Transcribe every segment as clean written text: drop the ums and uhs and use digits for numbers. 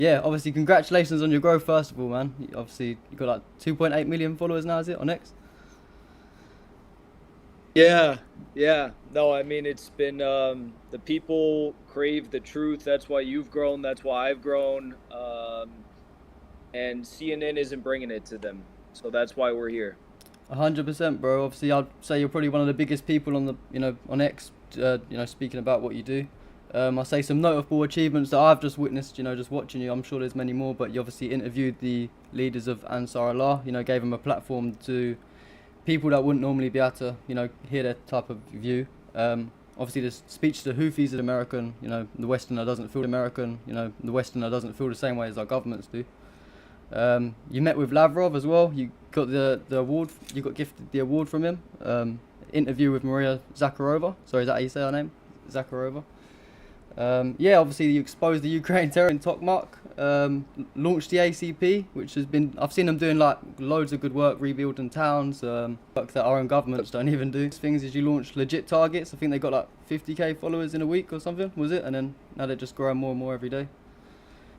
Yeah, obviously, congratulations on your growth, first of all, man. Obviously, you got like 2.8 million followers now, is it, on X? Yeah, yeah. No, I mean it's been the people crave the truth. That's why you've grown. That's why I've grown. And CNN isn't bringing it to them, so that's why we're here. 100%, bro. Obviously, I'd say you're probably one of the biggest people on the, on X, speaking about what you do. I say some notable achievements that I've just witnessed, just watching you. I'm sure there's many more, but you obviously interviewed the leaders of Ansar Allah, gave them a platform to people that wouldn't normally be able to, hear their type of view. Obviously, the speech to the Houthis is American, the Westerner doesn't feel American, the Westerner doesn't feel the same way as our governments do. You met with Lavrov as well. You got the award. You got gifted the award from him. Interview with Maria Zakharova. Sorry, is that how you say her name? Zakharova. Yeah, obviously you exposed the Ukraine terror in Tokmak. Launched the ACP, which has been. I've seen them doing like loads of good work rebuilding towns. Work that our own governments don't even do. Things is you launched legit targets. I think they got like 50k followers in a week or something. Was it? And then now they're just growing more and more every day.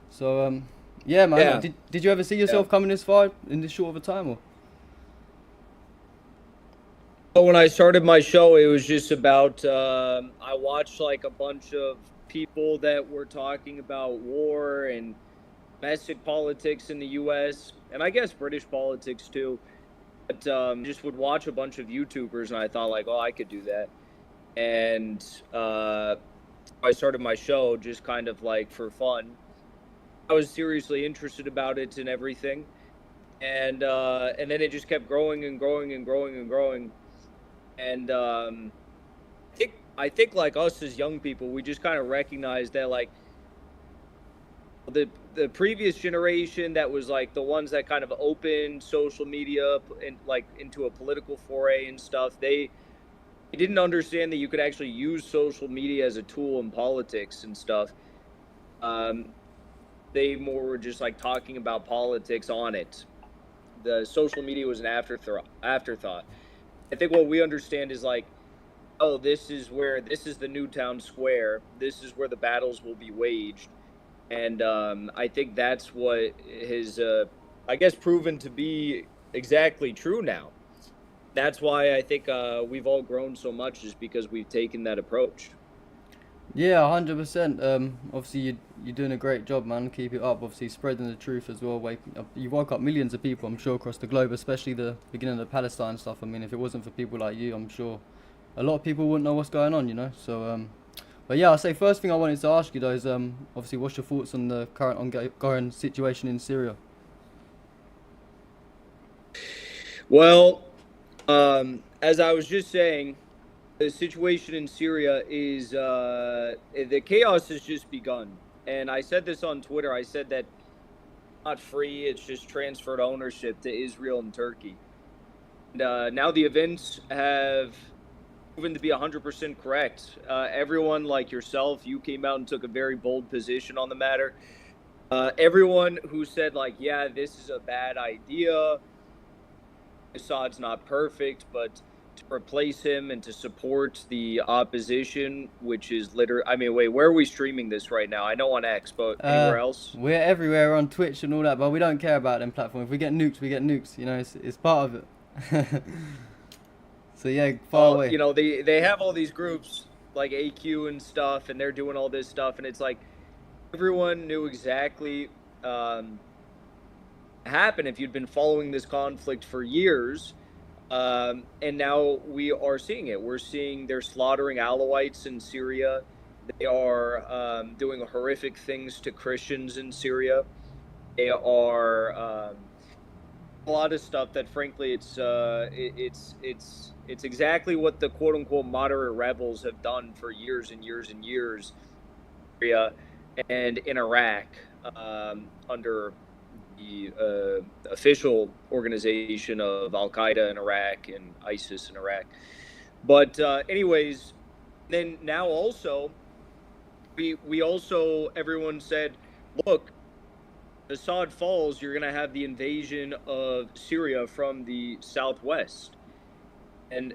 So yeah, man. Yeah, Did you ever see yeah. yourself coming this far in this short of a time, or? So when I started my show, it was just about I watched like a bunch of people that were talking about war and domestic politics in the U.S. and I guess British politics too. But just would watch a bunch of YouTubers, and I thought like, oh, I could do that. And I started my show just kind of like for fun. I was seriously interested about it and everything, and then it just kept growing and growing and growing and growing. And I think like us as young people, we just kind of recognize that like the previous generation that was like the ones that kind of opened social media and like into a political foray and stuff. They didn't understand that you could actually use social media as a tool in politics and stuff. Um, they more were just like talking about politics on it. The social media was an afterthought. Afterthought. I think what we understand is like, oh, this is the new town square. This is where the battles will be waged, and I think that's what has, I guess, proven to be exactly true now. That's why I think we've all grown so much, is because we've taken that approach. Yeah, 100%. Obviously you're doing a great job, man. Keep it up. Obviously spreading the truth as well. You woke up millions of people, I'm sure, across the globe, especially the beginning of the Palestine stuff. I mean, if it wasn't for people like you, I'm sure a lot of people wouldn't know what's going on. So but yeah, I'll say first thing I wanted to ask you though is obviously what's your thoughts on the current ongoing situation in Syria? Well, as I was just saying, the situation in Syria is the chaos has just begun. And I said this on Twitter. I said that not free; it's just transferred ownership to Israel and Turkey. And now the events have proven to be 100% correct. Everyone like yourself, you came out and took a very bold position on the matter. Everyone who said like, yeah, this is a bad idea, Assad's not perfect, but to replace him and to support the opposition, which is literally, I mean, wait, where are we streaming this right now? I know on X, but anywhere else? We're everywhere on Twitch and all that, but we don't care about them platforms. If we get nukes, we get nukes. It's part of it. So yeah, far Well, away. they have all these groups like AQ and stuff, and they're doing all this stuff, and it's like everyone knew exactly um, happened if you'd been following this conflict for years. And now we are seeing it. We're seeing they're slaughtering Alawites in Syria. They are doing horrific things to Christians in Syria. They are a lot of stuff that, frankly, it's exactly what the quote unquote moderate rebels have done for years and years and years. Syria and in Iraq under the official organization of Al Qaeda in Iraq and ISIS in Iraq. But anyways, then now also we also everyone said, look, Assad falls, you're going to have the invasion of Syria from the southwest, and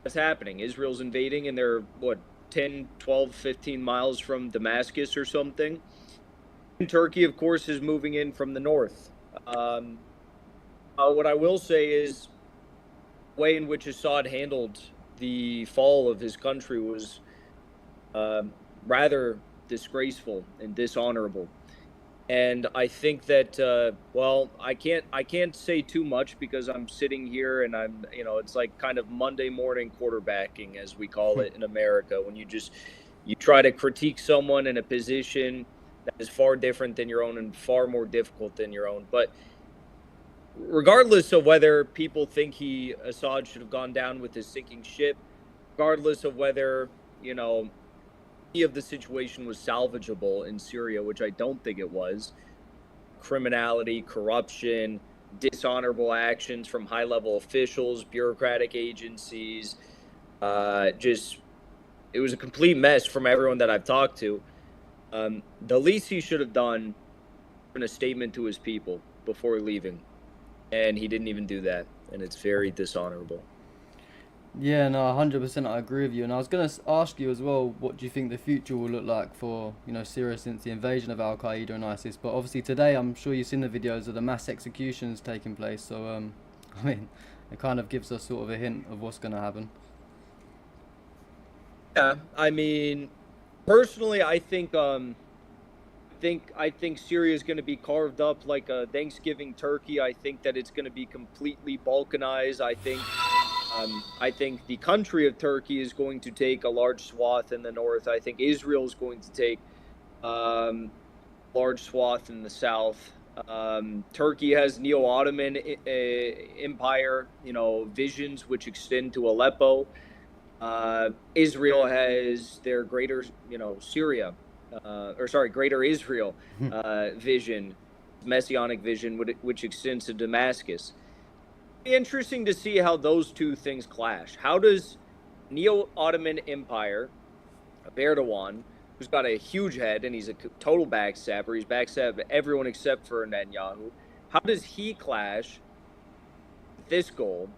that's happening. Israel's invading, and they're what 10, 12, 15 miles from Damascus or something. And Turkey, of course, is moving in from the north. Um, what I will say is the way in which Assad handled the fall of his country was um rather disgraceful and dishonorable. And I think that well, I can't say too much because I'm sitting here and it's like kind of Monday morning quarterbacking, as we call it in America, when you try to critique someone in a position that is far different than your own and far more difficult than your own. But regardless of whether people think he Assad should have gone down with his sinking ship, regardless of whether any of the situation was salvageable in Syria, which I don't think it was, criminality, corruption, dishonorable actions from high level officials, bureaucratic agencies. Just, it was a complete mess from everyone that I've talked to. The least he should have done, in a statement to his people before leaving. And he didn't even do that. And it's very dishonorable. Yeah, no, 100% I agree with you. And I was going to ask you as well, what do you think the future will look like for, Syria since the invasion of Al Qaeda and ISIS? But obviously today, I'm sure you've seen the videos of the mass executions taking place. So, I mean, it kind of gives us sort of a hint of what's going to happen. Yeah, I mean, personally, I think Syria is going to be carved up like a Thanksgiving turkey. I think that it's going to be completely balkanized. I think the country of Turkey is going to take a large swath in the north. I think Israel is going to take um, large swath in the south. Turkey has neo-Ottoman empire, visions which extend to Aleppo. Israel has their greater, Syria, or sorry, greater Israel vision, messianic vision, which extends to Damascus. Be interesting to see how those two things clash. How does Neo-Ottoman Empire of Erdogan, who's got a huge head and he's a total backstabber, he's backstabbed everyone except for Netanyahu. How does he clash with this goal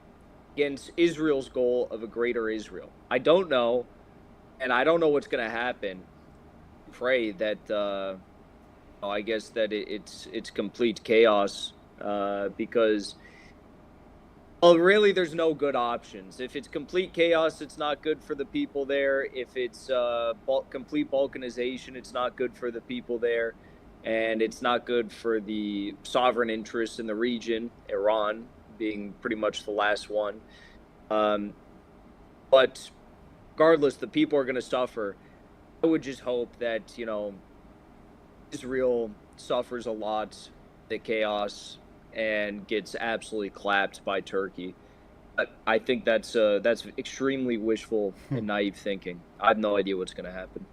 against Israel's goal of a greater Israel? I don't know, and I don't know what's going to happen. Pray that I guess that it's complete chaos because well, really, there's no good options. If it's complete chaos, it's not good for the people there. If it's complete balkanization, it's not good for the people there. And it's not good for the sovereign interests in the region, Iran being pretty much the last one. Um, but regardless, the people are going to suffer. I would just hope that, Israel suffers a lot, the chaos, and gets absolutely clapped by Turkey. I think that's extremely wishful and naive thinking. I have no idea what's going to happen.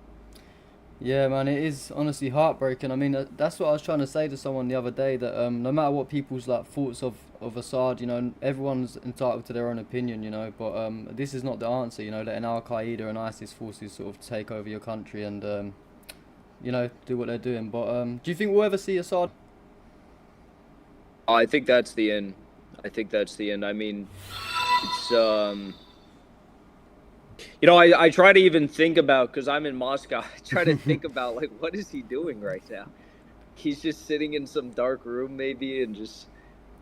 Yeah, man, it is honestly heartbreaking. I mean, that's what I was trying to say to someone the other day that no matter what people's like thoughts of Assad, everyone's entitled to their own opinion, But this is not the answer, letting Al Qaeda and ISIS forces sort of take over your country and do what they're doing. But do you think we'll ever see Assad? I think that's the end. I think that's the end. I mean, it's I try to even think about because I'm in Moscow. I try to think about like what is he doing right now? He's just sitting in some dark room maybe and just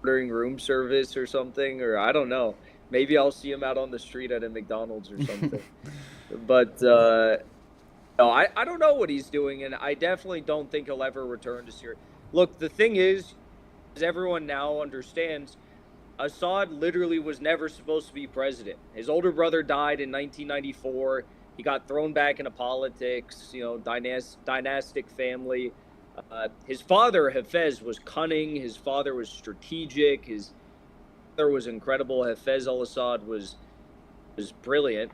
ordering room service or something, or I don't know. Maybe I'll see him out on the street at a McDonald's or something. But no, I don't know what he's doing, and I definitely don't think he'll ever return to Syria. Look, the thing is, as everyone now understands, Assad literally was never supposed to be president. His older brother died in 1994. He got thrown back into politics, dynastic family. His father, Hafez, was cunning. His father was strategic. His father was incredible. Hafez al-Assad was brilliant.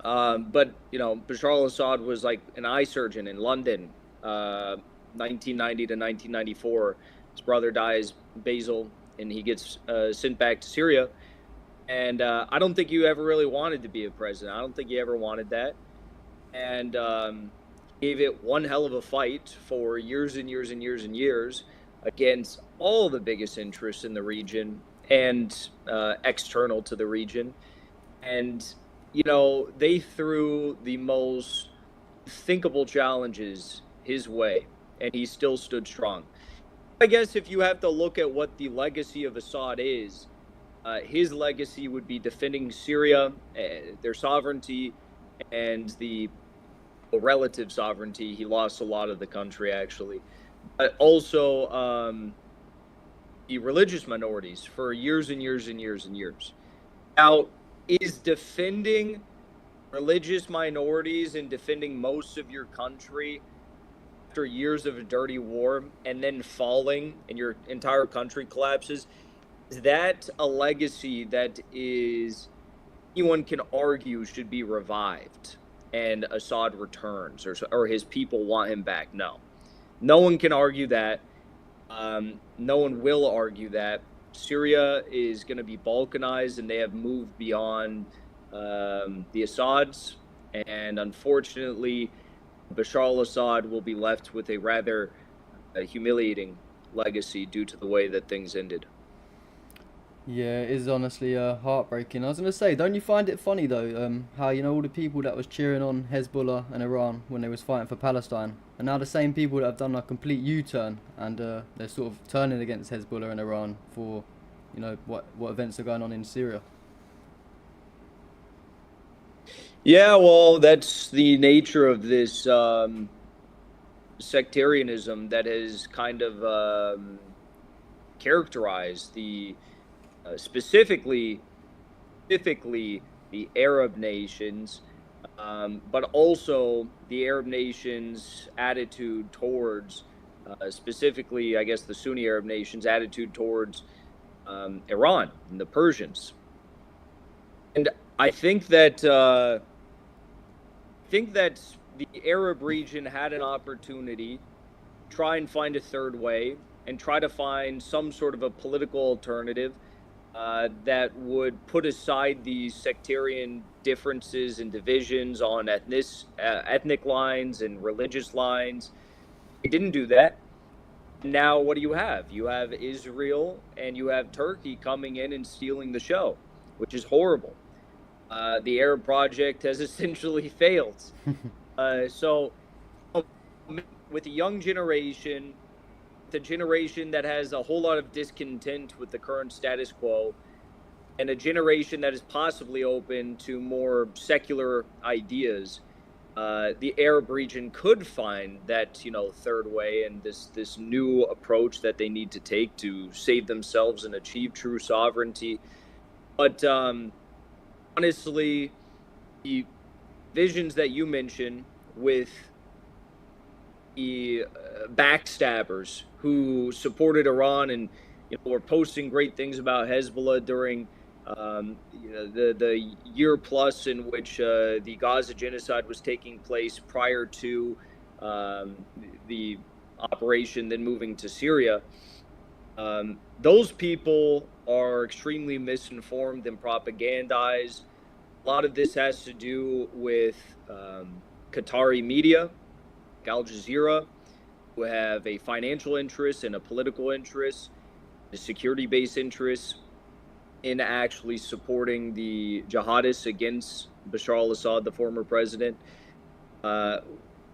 But, Bashar al-Assad was like an eye surgeon in London, 1990 to 1994. His brother dies, Basil, and he gets sent back to Syria. And I don't think you ever really wanted to be a president. I don't think you ever wanted that. And gave it one hell of a fight for years and years and years and years against all the biggest interests in the region and external to the region. And, they threw the most thinkable challenges his way. and he still stood strong. I guess if you have to look at what the legacy of Assad is, his legacy would be defending Syria, their sovereignty, and the relative sovereignty. He lost a lot of the country, actually, but also the religious minorities for years and years and years and years. Now, is defending religious minorities and defending most of your country after years of a dirty war and then falling and your entire country collapses, is that a legacy that is anyone can argue should be revived and Assad returns, or his people want him back? No. No one can argue that. No one will argue that. Syria is going to be balkanized, and they have moved beyond the Assads. And unfortunately, Bashar al-Assad will be left with a rather humiliating legacy due to the way that things ended. Yeah, it is honestly heartbreaking. I was gonna say, don't you find it funny though, how all the people that was cheering on Hezbollah and Iran when they was fighting for Palestine, and now the same people that have done a complete U-turn and they're sort of turning against Hezbollah and Iran for, what events are going on in Syria. Yeah, well, that's the nature of this sectarianism that has kind of characterized the specifically the Arab nations, but also the Arab nations' attitude towards, specifically, I guess, the Sunni Arab nations' attitude towards Iran and the Persians. And I think that the Arab region had an opportunity to try and find a third way and try to find some sort of a political alternative that would put aside these sectarian differences and divisions on ethnic lines and religious lines. They didn't do that. Now, what do you have? You have Israel and you have Turkey coming in and stealing the show, which is horrible. The Arab project has essentially failed. So, with a young generation, the generation that has a whole lot of discontent with the current status quo, and a generation that is possibly open to more secular ideas, the Arab region could find that third way and this new approach that they need to take to save themselves and achieve true sovereignty. But honestly, the visions that you mentioned with the backstabbers who supported Iran and were posting great things about Hezbollah during the year plus in which the Gaza genocide was taking place prior to the operation then moving to Syria. Those people are extremely misinformed and propagandized. A lot of this has to do with Qatari media, Al Jazeera, who have a financial interest and a political interest, a security-based interest in actually supporting the jihadists against Bashar al-Assad, the former president.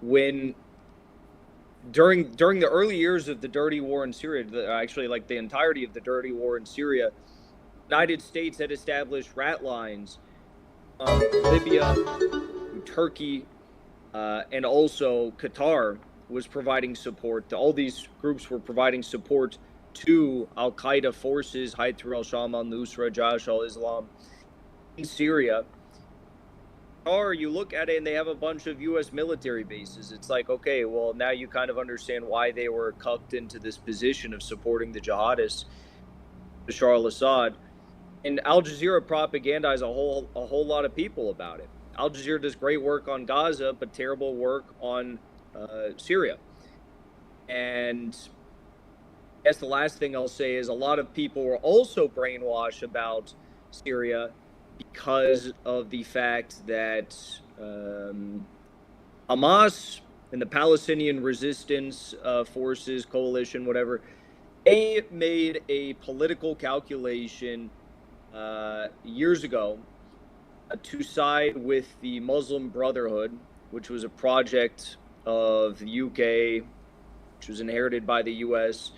When during the early years of the dirty war in Syria, actually like the entirety of the dirty war in Syria, the United States had established rat lines from Libya, Turkey, and also Qatar was providing support. All these groups were providing support to al-Qaeda forces, Hayat al-Sham al-Nusra, Jaish al-Islam in Syria. Or you look at it and they have a bunch of U.S. military bases. It's like, okay, well, now you kind of understand why they were cucked into this position of supporting the jihadists, Bashar al-Assad. And Al Jazeera propagandized a whole lot of people about it. Al Jazeera does great work on Gaza, but terrible work on Syria. And I guess the last thing I'll say is a lot of people were also brainwashed about Syria because of the fact that Hamas and the Palestinian resistance forces, coalition, whatever, they made a political calculation years ago to side with the Muslim Brotherhood, which was a project of the UK, which was inherited by the U.S.,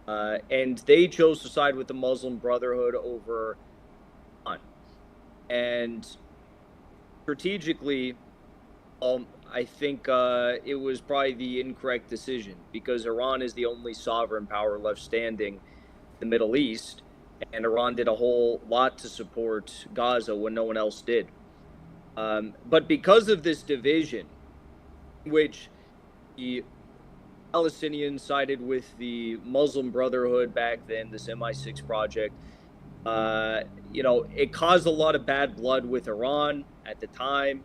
and they chose to side with the Muslim Brotherhood over Iran. And strategically, I think it was probably the incorrect decision because Iran is the only sovereign power left standing in the Middle East, and Iran did a whole lot to support Gaza when no one else did. But because of this division, which the Palestinians sided with the Muslim Brotherhood back then, this MI6 project, it caused a lot of bad blood with Iran at the time.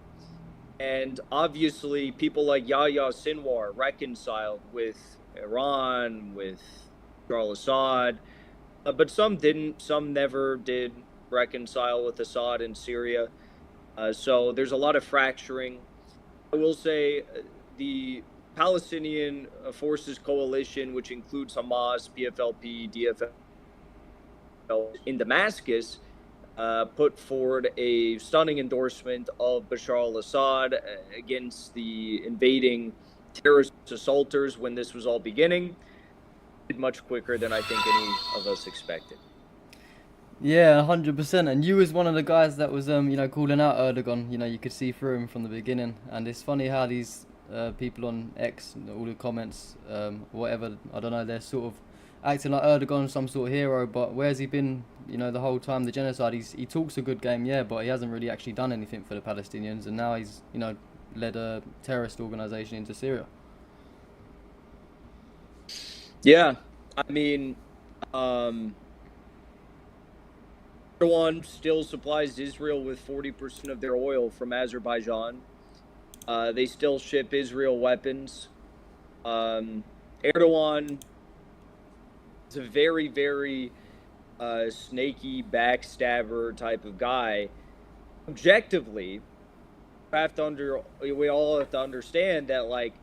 And obviously, people like Yahya Sinwar reconciled with Iran, with Bashar Assad, but some didn't. Some never did reconcile with Assad in Syria. So there's a lot of fracturing. I will say the Palestinian Forces Coalition, which includes Hamas, PFLP, DFL in Damascus, put forward a stunning endorsement of Bashar al-Assad against the invading terrorist assaulters when this was all beginning. Much quicker than I think any of us expected. Yeah, 100%. And you was one of the guys that was, calling out Erdogan. You could see through him from the beginning. And it's funny how these people on X, all the comments, whatever, I don't know, they're sort of acting like Erdogan's some sort of hero. But where's he been, the whole time? The genocide. He talks a good game, yeah, but he hasn't really actually done anything for the Palestinians. And now he's, led a terrorist organization into Syria. Yeah, I mean, Erdogan still supplies Israel with 40% of their oil from Azerbaijan. They still ship Israel weapons. Erdogan is a very, very snaky backstabber type of guy. Objectively, we all have to understand that, like,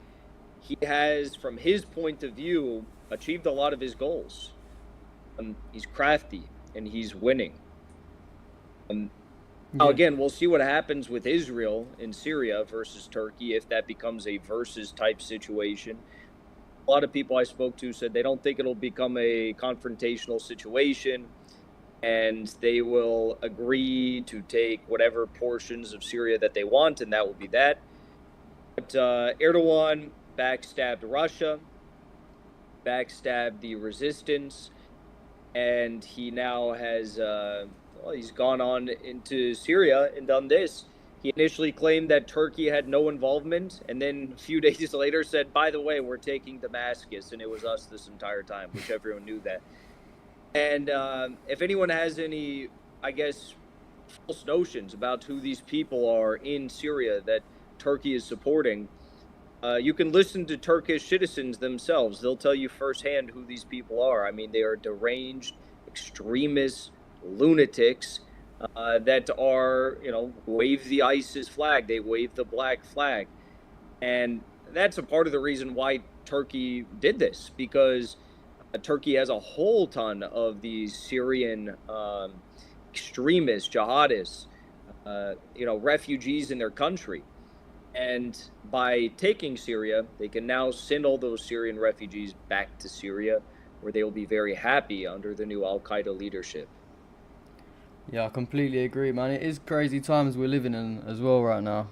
he has, from his point of view, achieved a lot of his goals. He's crafty and he's winning. Now, again, we'll see what happens with Israel in Syria versus Turkey if that becomes a versus type situation. A lot of people I spoke to said they don't think it'll become a confrontational situation, and they will agree to take whatever portions of Syria that they want, and that will be that. But Erdogan backstabbed Russia, backstabbed the resistance, and he now has he's gone on into Syria and done this. He initially claimed that Turkey had no involvement, and then a few days later said, by the way, we're taking Damascus, and it was us this entire time, which everyone knew that. And if anyone has any, I guess, false notions about who these people are in Syria that Turkey is supporting, you can listen to Turkish citizens themselves. They'll tell you firsthand who these people are. I mean, they are deranged, extremists, lunatics that are, wave the ISIS flag. They wave the black flag. And that's a part of the reason why Turkey did this, because Turkey has a whole ton of these Syrian extremists, jihadists, refugees in their country. And by taking Syria, they can now send all those Syrian refugees back to Syria, where they will be very happy under the new Al-Qaeda leadership. Yeah, I completely agree, man. It is crazy times we're living in as well right now.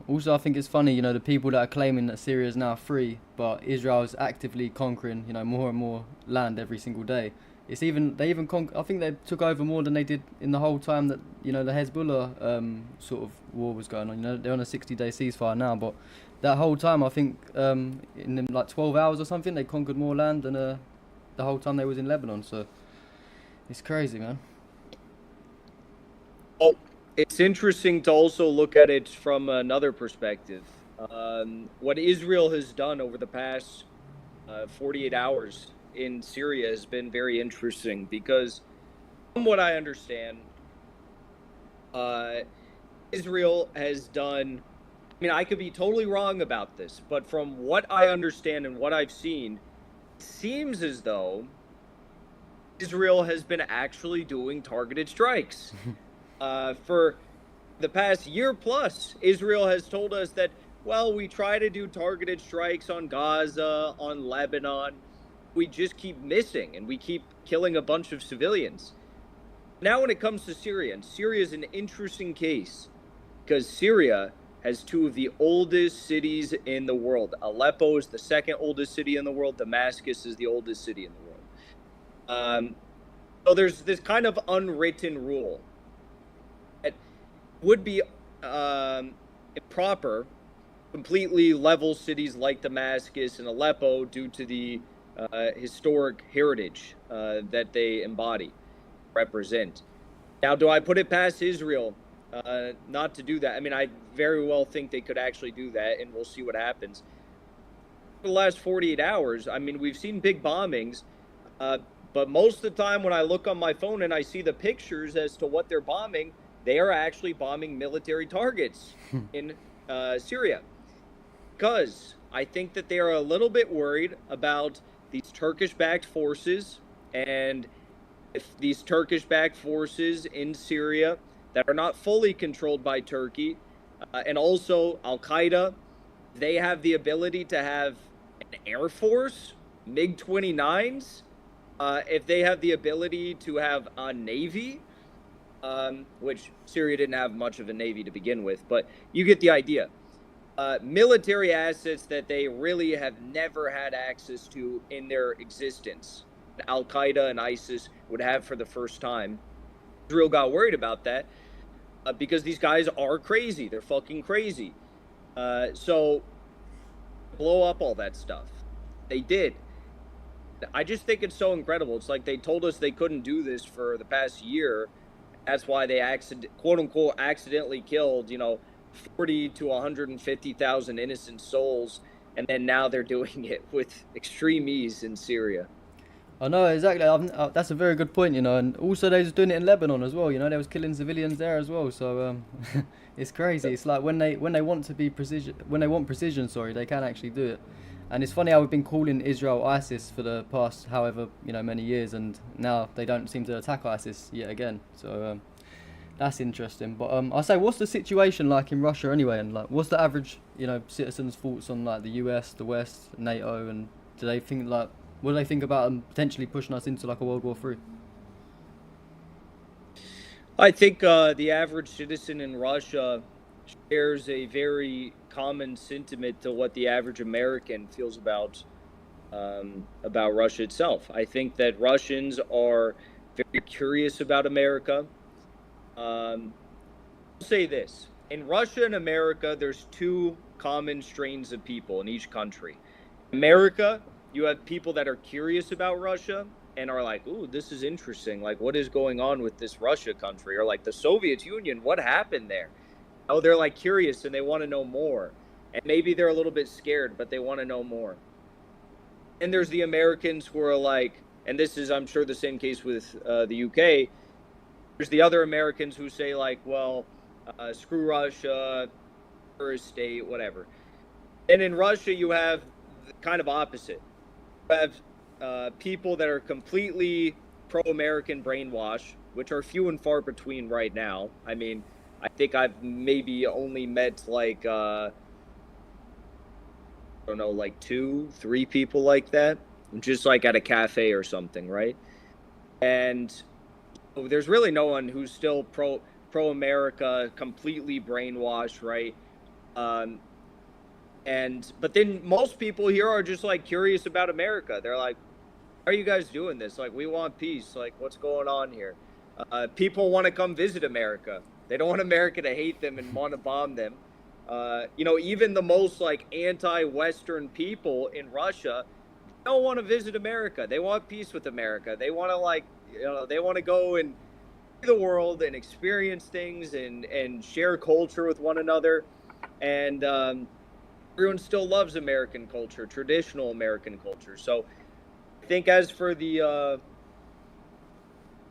Also, I think it's funny, the people that are claiming that Syria is now free, but Israel is actively conquering, more and more land every single day. I think they took over more than they did in the whole time that, the Hezbollah sort of war was going on. They're on a 60-day ceasefire now, but that whole time, I think in like 12 hours or something, they conquered more land than the whole time they was in Lebanon. So it's crazy, man. Oh, it's interesting to also look at it from another perspective. What Israel has done over the past 48 hours in Syria has been very interesting because, from what I understand, Israel has done, I mean, I could be totally wrong about this, but from what I understand and what I've seen, it seems as though Israel has been actually doing targeted strikes. For the past year plus, Israel has told us that well, we try to do targeted strikes on Gaza, on Lebanon. We just keep missing and we keep killing a bunch of civilians. Now, when it comes to Syria, and Syria is an interesting case because Syria has two of the oldest cities in the world. Aleppo is the second oldest city in the world. Damascus is the oldest city in the world. So there's this kind of unwritten rule that would be improper, completely level cities like Damascus and Aleppo due to the historic heritage that they embody, represent. Now, do I put it past Israel not to do that? I mean, I very well think they could actually do that, and we'll see what happens. For the last 48 hours, I mean, we've seen big bombings, but most of the time when I look on my phone and I see the pictures as to what they're bombing, they are actually bombing military targets in Syria. Because I think that they are a little bit worried about these Turkish-backed forces, and if these Turkish-backed forces in Syria that are not fully controlled by Turkey, and also Al-Qaeda, they have the ability to have an air force, MiG-29s, if they have the ability to have a navy, which Syria didn't have much of a navy to begin with, but you get the idea. Military assets that they really have never had access to in their existence. Al-Qaeda and ISIS would have for the first time. Israel got worried about that because these guys are crazy. They're fucking crazy. So blow up all that stuff. They did. I just think it's so incredible. It's like they told us they couldn't do this for the past year. That's why they quote unquote accidentally killed, 40 to 150,000 innocent souls, and then now they're doing it with extreme ease in Syria. I know exactly. That's a very good point, and also they was doing it in Lebanon as well. They was killing civilians there as well. So it's crazy. It's like when they want to be precision, when they want precision, sorry, they can actually do it. And it's funny how we've been calling Israel ISIS for the past however many years, and now they don't seem to attack ISIS yet again. So that's interesting. But I say, what's the situation like in Russia anyway? And like, what's the average citizens' thoughts on like the US, the West, NATO, and do they think like what do they think about potentially pushing us into like a World War III? I think the average citizen in Russia shares a very common sentiment to what the average American feels about Russia itself. I think that Russians are very curious about America. I'll say this. In Russia and America, there's two common strains of people in each country. America, you have people that are curious about Russia and are like, ooh, this is interesting. Like, what is going on with this Russia country? Or like the Soviet Union, what happened there? Oh, they're like curious and they want to know more. And maybe they're a little bit scared, but they want to know more. And there's the Americans who are like, and this is, I'm sure, the same case with the UK. There's the other Americans who say like, well, screw Russia, terrorist state, whatever. And in Russia, you have the kind of opposite. You have people that are completely pro-American brainwash, which are few and far between right now. I mean, I think I've maybe only met like, I don't know, like 2-3 people like that, just like at a cafe or something, right? And there's really no one who's still pro-America, completely brainwashed, right? But then most people here are just like curious about America. They're like, why are you guys doing this? Like, we want peace. Like, what's going on here? People want to come visit America. They don't want America to hate them and want to bomb them. Even the most like anti-Western people in Russia don't want to visit America. They want peace with America. They want to they want to go and see the world and experience things and share culture with one another. And everyone still loves American culture, traditional American culture. So I think as for the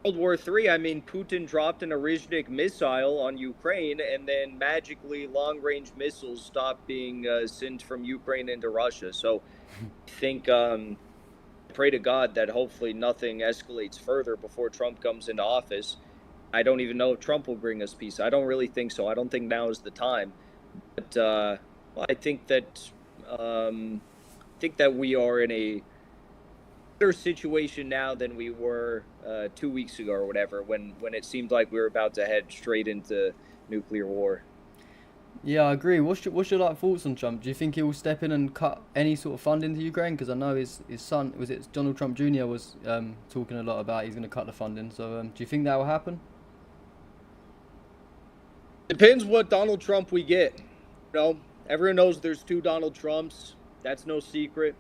World War III, I mean, Putin dropped an Oryzhnik missile on Ukraine, and then magically long-range missiles stopped being sent from Ukraine into Russia. So I think, pray to God that hopefully nothing escalates further before Trump comes into office. I don't even know if Trump will bring us peace. I don't really think so. I don't think now is the time. But Well, I think that we are in a better situation now than we were 2 weeks ago or whatever, when it seemed like we were about to head straight into nuclear war. Yeah, I agree. What's your like thoughts on Trump? Do you think he will step in and cut any sort of funding to Ukraine? Because I know his son, was it Donald Trump Jr. was talking a lot about he's going to cut the funding. So do you think that will happen? Depends what Donald Trump we get. Everyone knows there's two Donald Trumps. That's no secret.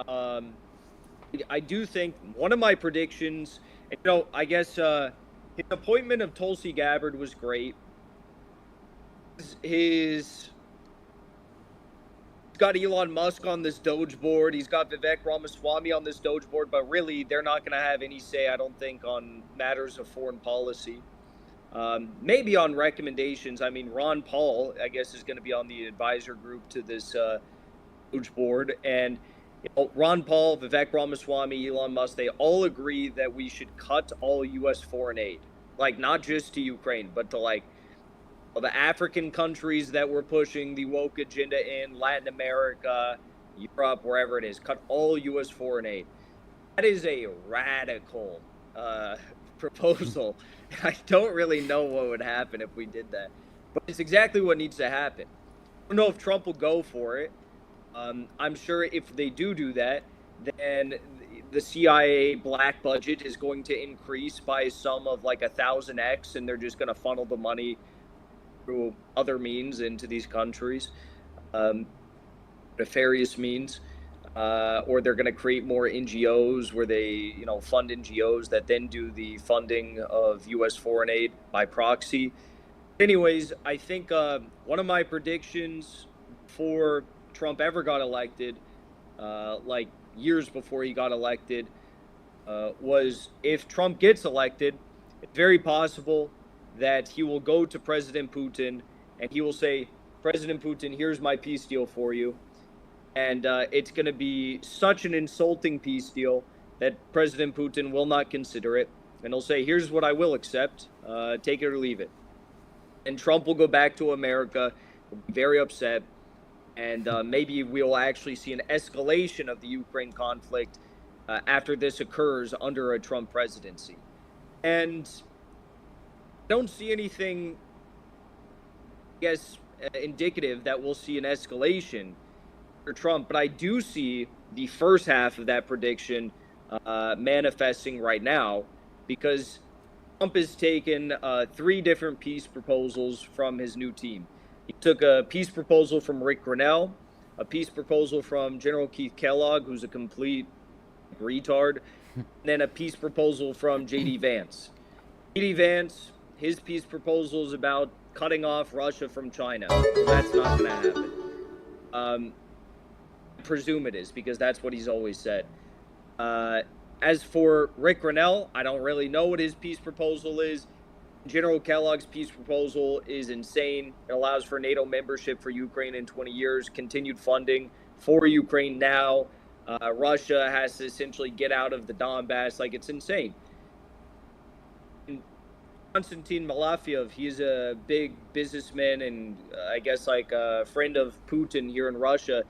Um, I do think one of my predictions, I guess his appointment of Tulsi Gabbard was great. His He's got Elon Musk on this Doge board. He's got Vivek Ramaswamy on this Doge board, but really, they're not going to have any say, I don't think, on matters of foreign policy. Maybe on recommendations. I mean, Ron Paul, I guess, is going to be on the advisor group to this Doge board. And Ron Paul, Vivek Ramaswamy, Elon Musk, they all agree that we should cut all U.S. foreign aid. Like, not just to Ukraine, but to, like, the African countries that were pushing the woke agenda in Latin America, Europe, wherever it is, cut all U.S. foreign aid. That is a radical proposal. I don't really know what would happen if we did that, but it's exactly what needs to happen. I don't know if Trump will go for it. I'm sure if they do that, then the CIA black budget is going to increase by a sum of like 1,000x, and they're just going to funnel the money through other means into these countries, nefarious means, or they're going to create more NGOs where they, fund NGOs that then do the funding of U.S. foreign aid by proxy. Anyways, I think one of my predictions before Trump ever got elected, like years before he got elected, was if Trump gets elected, it's very possible that he will go to President Putin and he will say, President Putin, here's my peace deal for you. And it's going to be such an insulting peace deal that President Putin will not consider it. And he'll say, here's what I will accept, take it or leave it. And Trump will go back to America, will be very upset, and maybe we'll actually see an escalation of the Ukraine conflict after this occurs under a Trump presidency. And I don't see anything, I guess, indicative that we'll see an escalation for Trump, but I do see the first half of that prediction manifesting right now, because Trump has taken 3 different peace proposals from his new team. He took a peace proposal from Rick Grinnell, a peace proposal from General Keith Kellogg, who's a complete retard, and then a peace proposal from J.D. Vance. J.D. Vance, his peace proposal is about cutting off Russia from China. That's not going to happen. I presume it is, because that's what he's always said. As for Rick Grinnell, I don't really know what his peace proposal is. General Kellogg's peace proposal is insane. It allows for NATO membership for Ukraine in 20 years, continued funding for Ukraine now. Russia has to essentially get out of the Donbass. Like, it's insane. And Konstantin Malafiev, he's a big businessman and I guess like a friend of Putin here in Russia,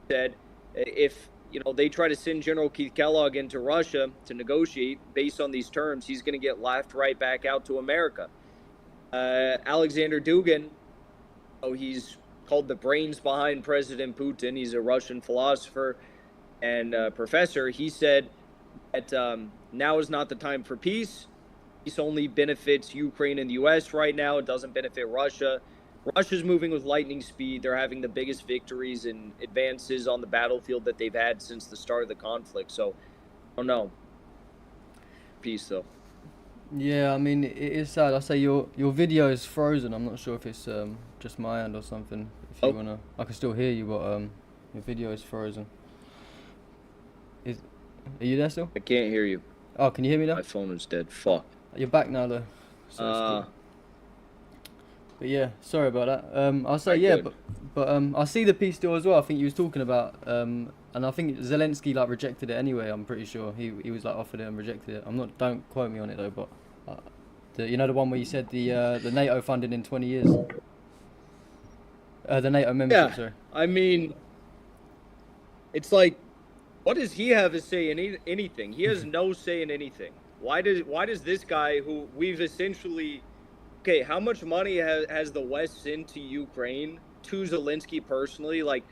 said if they try to send General Keith Kellogg into Russia to negotiate based on these terms, he's going to get laughed right back out to America. Alexander Dugin, he's called the brains behind President Putin. He's a Russian philosopher and professor. He said that now is not the time for peace. Peace only benefits Ukraine and the U.S. right now. It doesn't benefit Russia. Russia's moving with lightning speed. They're having the biggest victories and advances on the battlefield that they've had since the start of the conflict. So, I don't know. Peace, though. Yeah, I mean it is sad. I say your video is frozen. I'm not sure if it's just my end or something. If you wanna, I can still hear you, but your video is frozen. Are you there still? I can't hear you. Oh, can you hear me now? My phone is dead. Fuck. You're back now though. So it's cool. But yeah, sorry about that. I'll say yeah, but I see the peace deal as well. I think you was talking about and I think Zelensky like rejected it anyway. I'm pretty sure he was like offered it and rejected it. I'm not. Don't quote me on it though, but the one where you said the NATO funding in 20 years. The NATO membership, Yeah, sorry. I mean, it's like, what does he have to say in anything? He has no say in anything. Why does this guy who we've essentially okay, how much money has the West sent to Ukraine to Zelensky personally? Like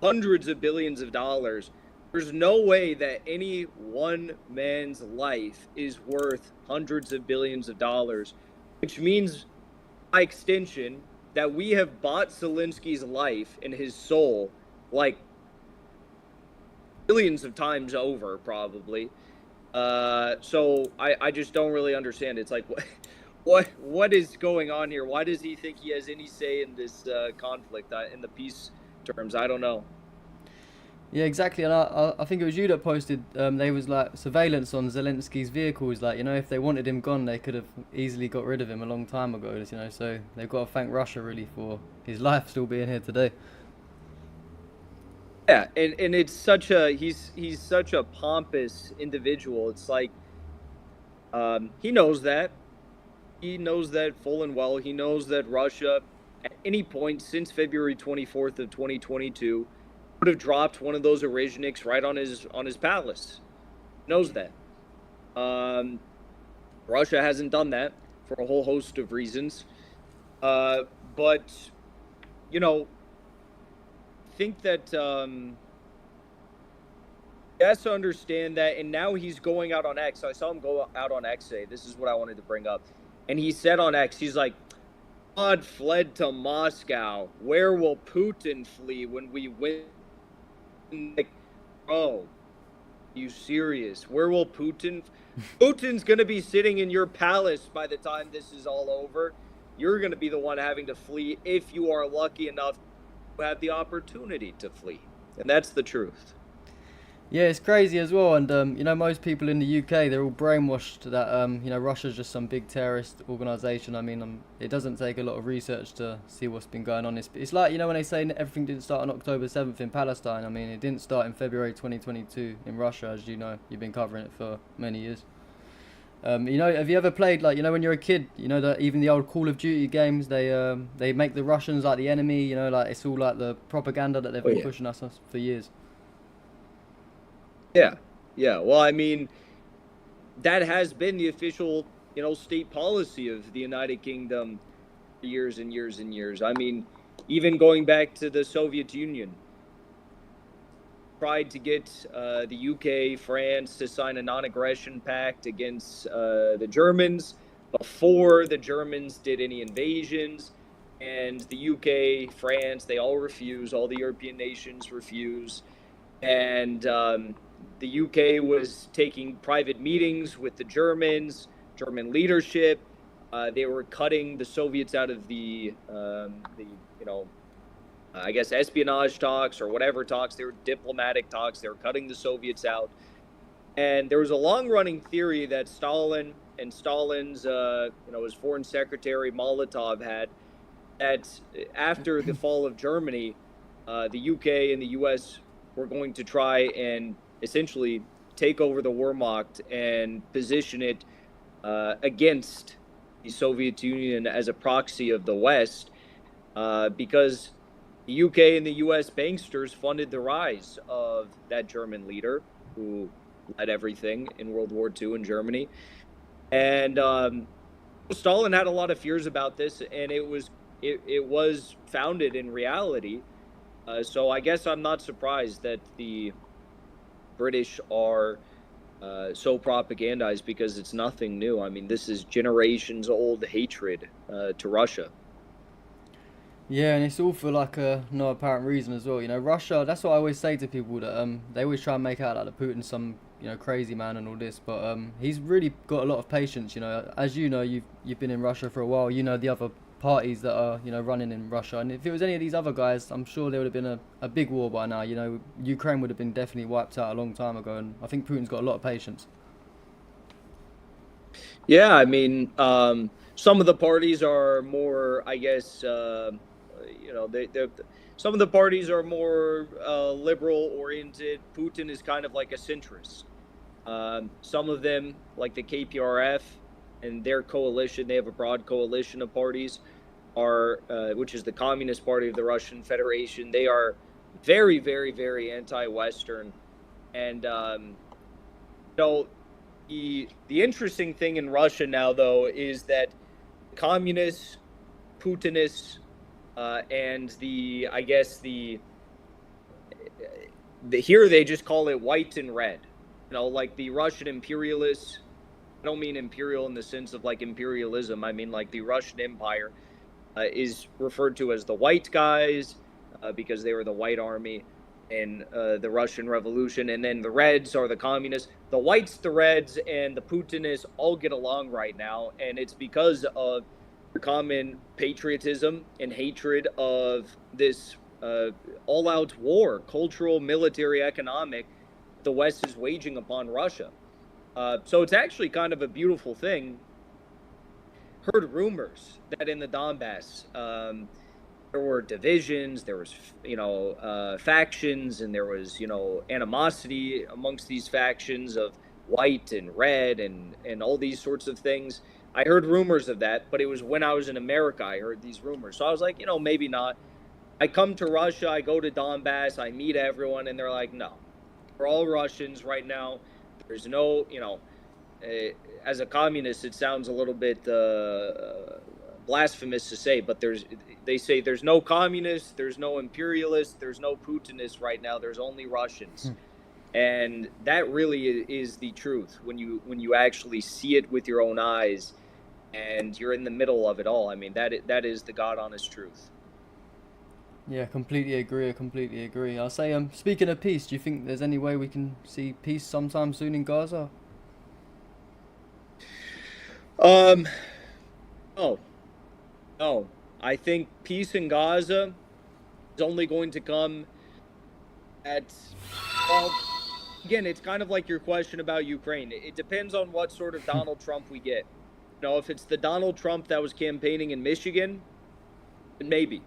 hundreds of billions of dollars. There's no way that any one man's life is worth hundreds of billions of dollars, which means by extension that we have bought Zelensky's life and his soul like billions of times over, probably. So I just don't really understand. It's like what is going on here? Why does he think he has any say in this conflict in the peace terms? I don't know. Yeah, exactly. And I think it was you that posted. They was like surveillance on Zelensky's vehicles. Like, you know, if they wanted him gone, they could have easily got rid of him a long time ago. You know, so they've got to thank Russia really for his life still being here today. Yeah, and it's such a he's such a pompous individual. It's like he knows that. He knows that full and well. He knows that Russia, at any point since February 24th of 2022, would have dropped one of those Orishniks right on his palace. Knows that. Um, Russia hasn't done that for a whole host of reasons. Uh, but you know, think that he has to understand that. And now he's going out on X. I saw him go out on X say, "This is what I wanted to bring up," and he said on X, he's like, "God fled to Moscow. Where will Putin flee when we win?" Like, bro, you serious? Where will Putin? Putin's gonna be sitting in your palace by the time this is all over. You're gonna be the one having to flee if you are lucky enough to have the opportunity to flee, and that's the truth. Yeah, it's crazy as well. And you know, most people in the UK, they're all brainwashed that you know, Russia's just some big terrorist organization. I mean, it doesn't take a lot of research to see what's been going on. It's like, you know, when they say everything didn't start on October 7th in Palestine. I mean, it didn't start in February 2022 in Russia, as you know. You've been covering it for many years. You know, have you ever played, like, you know, when you're a kid, you know, that even the old Call of Duty games, they make the Russians like the enemy. You know, like it's all like the propaganda that they've Oh been yeah, pushing us for years. yeah, yeah. Well, I mean, that has been the official, state policy of the United Kingdom for years and years and years. I mean, even going back to the Soviet Union, tried to get the UK, France to sign a non-aggression pact against the Germans before the Germans did any invasions. And the UK, France, they all refuse. All the European nations refuse. And the UK was taking private meetings with the Germans, German leadership. They were cutting the Soviets out of the I guess espionage talks or whatever talks. They were diplomatic talks. They were cutting the Soviets out. And there was a long-running theory that Stalin and Stalin's, his foreign secretary Molotov had, that after the fall of Germany, the UK and the US were going to try and essentially take over the Wehrmacht and position it against the Soviet Union as a proxy of the West, because the UK and the US banksters funded the rise of that German leader who led everything in World War II in Germany. And Stalin had a lot of fears about this, and it was founded in reality. So I guess I'm not surprised that the British are so propagandized, because it's nothing new. I mean, this is generations old hatred to Russia. Yeah, and it's all for like no apparent reason as well. You know, Russia. That's what I always say to people, that they always try and make out like the Putin's some, you know, crazy man and all this, but he's really got a lot of patience. You know, as you know, you've been in Russia for a while. You know the other parties that are, you know, running in Russia, and if it was any of these other guys, I'm sure there would have been a big war by now. You know, Ukraine would have been definitely wiped out a long time ago, and I think Putin's got a lot of patience. Yeah, I mean, some of the parties are more, I guess, they some of the parties are more liberal oriented. Putin is kind of like a centrist. Some of them, like the KPRF and their coalition, they have a broad coalition of parties. are, which is the Communist Party of the Russian Federation, they are very, very, very anti-Western. And so the interesting thing in Russia now, though, is that communists, Putinists, and I guess the here they just call it white and red. Like the Russian imperialists. I don't mean imperial in the sense of like imperialism. I mean like the Russian Empire is referred to as the white guys because they were the white army in the Russian Revolution, and then the Reds are the communists. The whites, the Reds, and the Putinists all get along right now, and it's because of the common patriotism and hatred of this all-out war, cultural, military, economic, the West is waging upon Russia. So it's actually kind of a beautiful thing. Heard rumors that in the Donbass, there were divisions, there was, factions, and there was, animosity amongst these factions of white and red and all these sorts of things. I heard rumors of that, but it was when I was in America I heard these rumors. So I was like, maybe not. I come to Russia, I go to Donbass, I meet everyone, and they're like, no, we're all Russians right now. There's no, as a communist, it sounds a little bit blasphemous to say, but they say there's no communists, there's no imperialists, there's no Putinists right now. There's only Russians, and that really is the truth when you actually see it with your own eyes, and you're in the middle of it all. I mean, that is the God honest truth. Yeah, completely agree. I completely agree. I'll say, speaking of peace, do you think there's any way we can see peace sometime soon in Gaza? No. No. I think peace in Gaza is only going to come well, again, it's kind of like your question about Ukraine. It depends on what sort of Donald Trump we get. If it's the Donald Trump that was campaigning in Michigan, then maybe.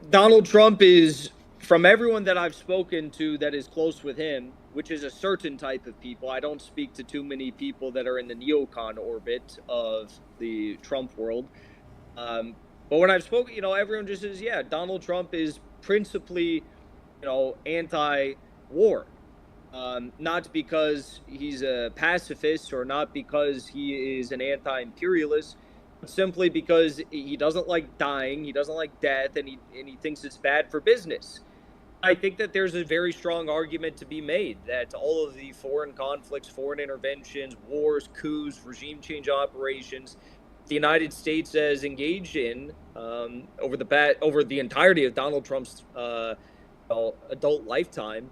Donald Trump is, from everyone that I've spoken to that is close with him, which is a certain type of people. I don't speak to too many people that are in the neocon orbit of the Trump world. But when I've spoken, everyone just says, yeah, Donald Trump is principally, anti-war. Not because he's a pacifist or not because he is an anti-imperialist, but simply because he doesn't like dying, he doesn't like death, and he thinks it's bad for business. I think that there's a very strong argument to be made that all of the foreign conflicts, foreign interventions, wars, coups, regime change operations, the United States has engaged in over the entirety of Donald Trump's adult lifetime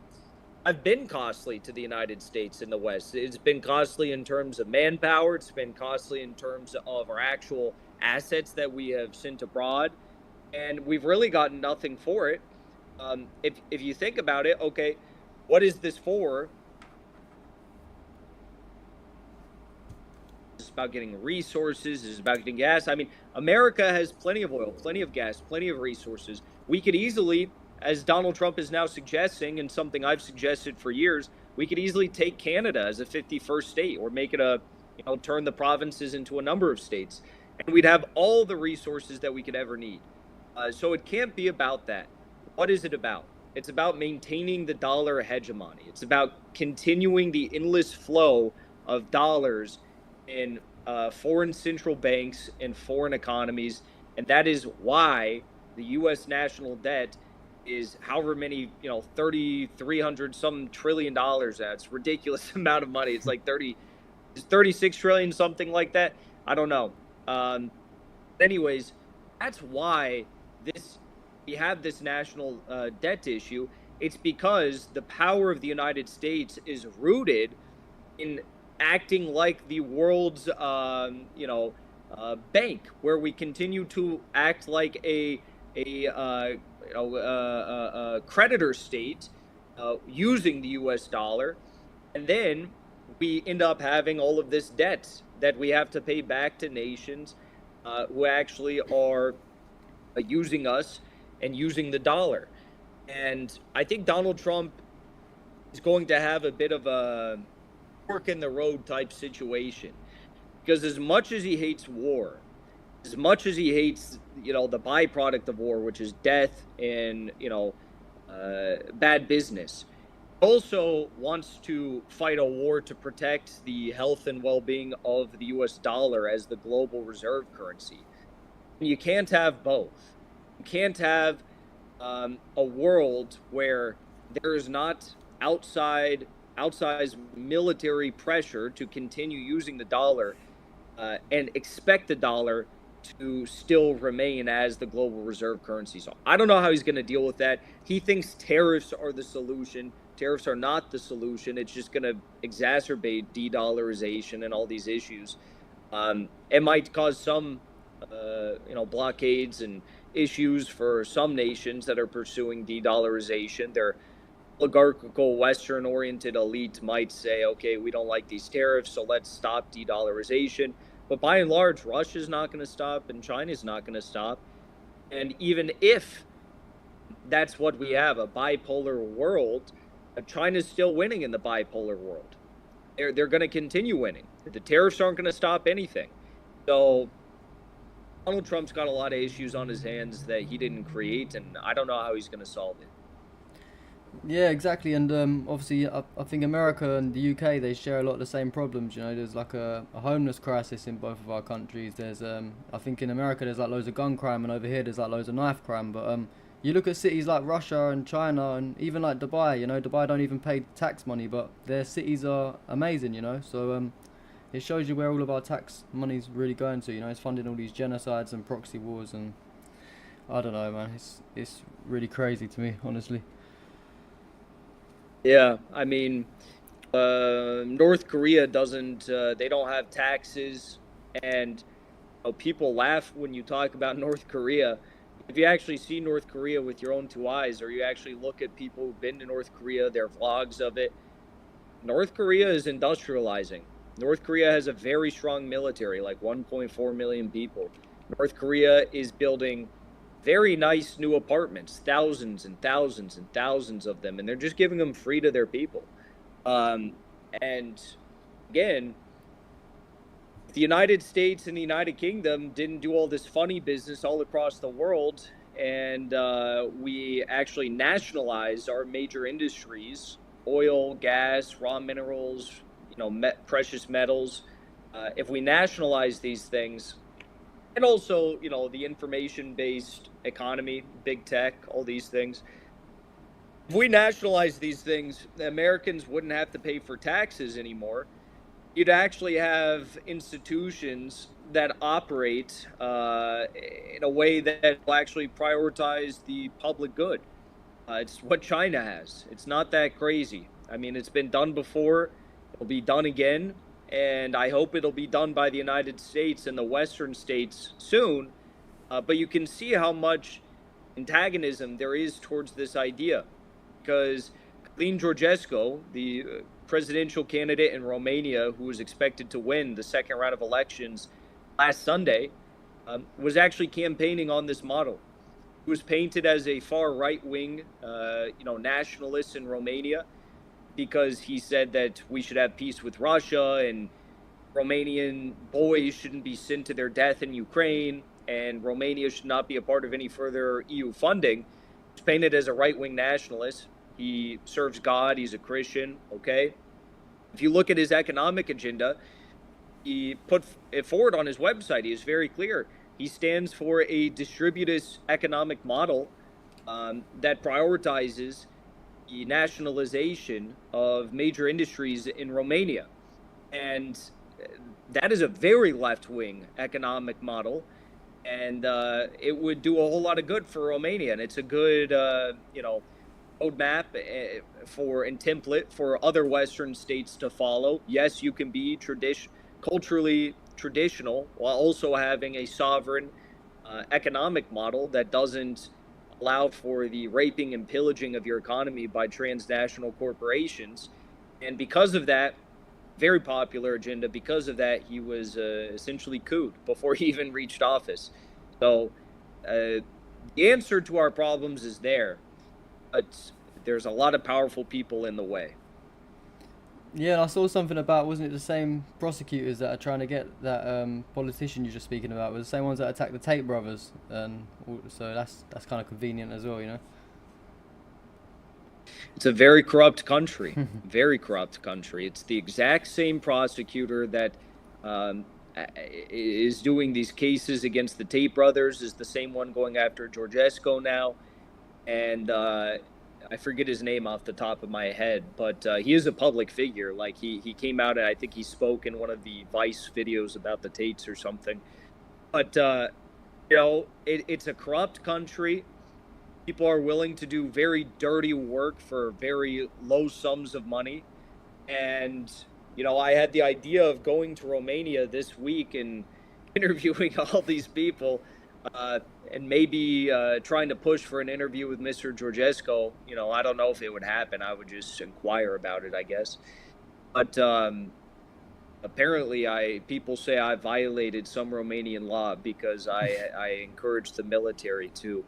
have been costly to the United States and the West. It's been costly in terms of manpower. It's been costly in terms of our actual assets that we have sent abroad, and we've really gotten nothing for it. If you think about it, okay, what is this for? It's about getting resources. It's about getting gas. I mean, America has plenty of oil, plenty of gas, plenty of resources. We could easily, as Donald Trump is now suggesting, and something I've suggested for years, we could easily take Canada as a 51st state, or make it turn the provinces into a number of states, and we'd have all the resources that we could ever need. So it can't be about that. What is it about? It's about maintaining the dollar hegemony. It's about continuing the endless flow of dollars in foreign central banks and foreign economies. And that is why the U.S. national debt is however many, 300 some trillion dollars. That's ridiculous amount of money. It's like 36 trillion, something like that. I don't know. Anyways, that's why we have this national debt issue. It's because the power of the United States is rooted in acting like the world's, bank, where we continue to act like a creditor state using the U.S. dollar, and then we end up having all of this debt that we have to pay back to nations who actually are using us and using the dollar. And I think Donald Trump is going to have a bit of a fork in the road type situation, because as much as he hates war, as much as he hates, the byproduct of war, which is death and, bad business, also wants to fight a war to protect the health and well-being of the US dollar as the global reserve currency. You can't have both. You can't have a world where there is not outsized military pressure to continue using the dollar and expect the dollar to still remain as the global reserve currency. So I don't know how he's going to deal with that. He thinks tariffs are the solution. Tariffs are not the solution. It's just going to exacerbate de-dollarization and all these issues. It might cause some, blockades and issues for some nations that are pursuing de-dollarization. Their oligarchical Western-oriented elite might say, okay, we don't like these tariffs, so let's stop de-dollarization. But by and large, Russia's not going to stop and China's not going to stop. And even if that's what we have, a bipolar world, China's still winning in the bipolar world. They're going to continue winning. The tariffs aren't going to stop anything. So Donald Trump's got a lot of issues on his hands that he didn't create, and I don't know how he's going to solve it. Yeah, exactly. And obviously, I think America and the UK, they share a lot of the same problems. You know, there's like a homeless crisis in both of our countries. There's I think in America there's like loads of gun crime, and over here there's like loads of knife crime. But you look at cities like Russia and China and even like Dubai. You know, Dubai don't even pay tax money, but their cities are amazing. You know, so it shows you where all of our tax money's really going to. You know, it's funding all these genocides and proxy wars, and I don't know, man. It's really crazy to me, honestly. Yeah, I mean, North Korea doesn't, they don't have taxes, and people laugh when you talk about North Korea. If you actually see North Korea with your own two eyes, or you actually look at people who've been to North Korea, their vlogs of it, North Korea is industrializing. North Korea has a very strong military, like 1.4 million people. North Korea is building very nice new apartments, thousands and thousands and thousands of them, and they're just giving them free to their people. And again, the United States and the United Kingdom didn't do all this funny business all across the world, and we actually nationalized our major industries: oil, gas, raw minerals, precious metals. If we nationalize these things, and also, the information-based economy, big tech, all these things. If we nationalize these things, the Americans wouldn't have to pay for taxes anymore. You'd actually have institutions that operate in a way that will actually prioritize the public good. It's what China has. It's not that crazy. I mean, it's been done before. It'll be done again. And I hope it'll be done by the United States and the Western states soon. But you can see how much antagonism there is towards this idea, because Călin Georgescu, the presidential candidate in Romania, who was expected to win the second round of elections last Sunday, was actually campaigning on this model. He was painted as a far right-wing, nationalist in Romania, because he said that we should have peace with Russia and Romanian boys shouldn't be sent to their death in Ukraine, and Romania should not be a part of any further EU funding. He's painted as a right-wing nationalist. He serves God. He's a Christian, okay? If you look at his economic agenda, he put it forward on his website. He is very clear. He stands for a distributist economic model that prioritizes the nationalization of major industries in Romania. And that is a very left-wing economic model, and it would do a whole lot of good for Romania. And it's a good, roadmap for and template for other Western states to follow. Yes, you can be culturally traditional while also having a sovereign economic model that doesn't allow for the raping and pillaging of your economy by transnational corporations. And because of that, very popular agenda, because of that, he was essentially couped before he even reached office. So the answer to our problems is there, but there's a lot of powerful people in the way. Yeah, and I saw something about, wasn't it the same prosecutors that are trying to get that politician you're just speaking about, was the same ones that attacked the Tate brothers, and so that's kind of convenient as well, you know. It's a very corrupt country, very corrupt country. It's the exact same prosecutor that um, is doing these cases against the Tate brothers, is the same one going after Georgesco now. And I forget his name off the top of my head, but he is a public figure. Like he came out and I think he spoke in one of the Vice videos about the Tates or something. But it's a corrupt country. People are willing to do very dirty work for very low sums of money. And I had the idea of going to Romania this week and interviewing all these people, uh, and maybe trying to push for an interview with Mr. Georgescu. I don't know if it would happen. I would just inquire about it, I guess. But apparently, people say I violated some Romanian law because I encouraged the military to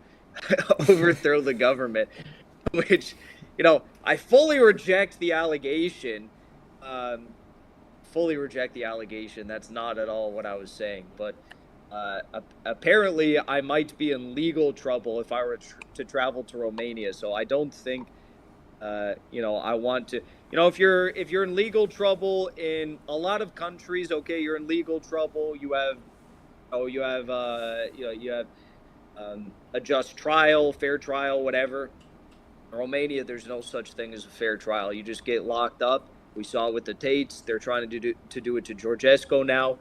overthrow the government, which I fully reject the allegation. Um, Fully reject the allegation. That's not at all what I was saying. But apparently, I might be in legal trouble if I were to travel to Romania. So I don't think, I want to. If you're in legal trouble in a lot of countries, okay, you're in legal trouble. You have a just trial, fair trial, whatever. In Romania, there's no such thing as a fair trial. You just get locked up. We saw it with the Tates. They're trying to do it to Georgescu now,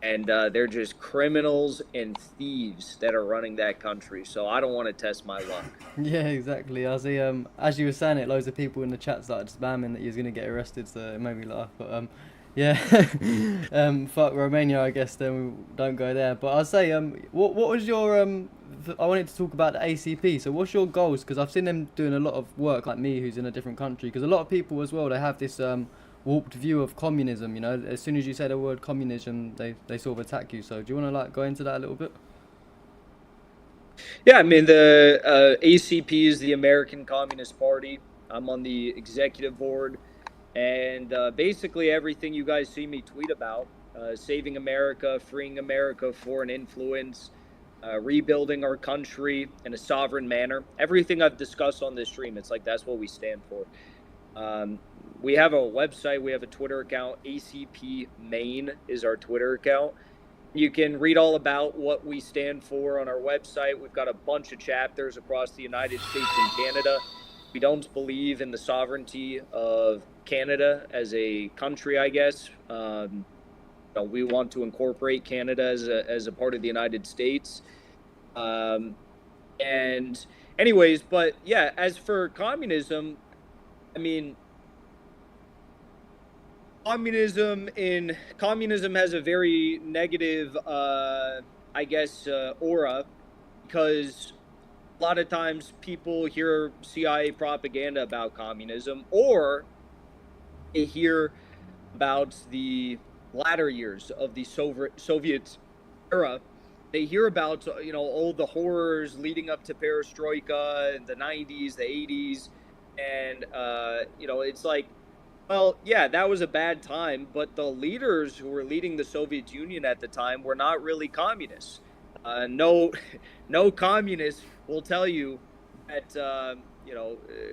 and they're just criminals and thieves that are running that country. So I don't want to test my luck. Yeah, exactly. I see. As you were saying it, loads of people in the chat started spamming that you're gonna get arrested, so it made me laugh. But yeah, fuck Romania, I guess. Then we don't go there. But I'll say, what was your I wanted to talk about the ACP. So what's your goals? Because I've seen them doing a lot of work, like me, who's in a different country. Because a lot of people as well, they have this warped view of communism. You know, as soon as you say the word communism, they sort of attack you. So do you want to like go into that a little bit? Yeah, I mean the ACP is the American Communist Party. I'm on the executive board, and basically everything you guys see me tweet about, saving America, freeing America, foreign influence, rebuilding our country in a sovereign manner. Everything I've discussed on this stream, it's like that's what we stand for. We have a website, we have a Twitter account. ACP Maine is our Twitter account. You can read all about what we stand for on our website. We've got a bunch of chapters across the United States and Canada. We don't believe in the sovereignty of Canada as a country, I guess. We want to incorporate Canada as a part of the United States. And anyways, but yeah, as for communism, I mean, communism has a very negative, I guess, aura, because a lot of times people hear CIA propaganda about communism, or they hear about the latter years of the Soviet era. They hear about all the horrors leading up to perestroika in the 90s, the 80s, and it's like, well, yeah, that was a bad time, but the leaders who were leading the Soviet Union at the time were not really communists. No, no communist will tell you that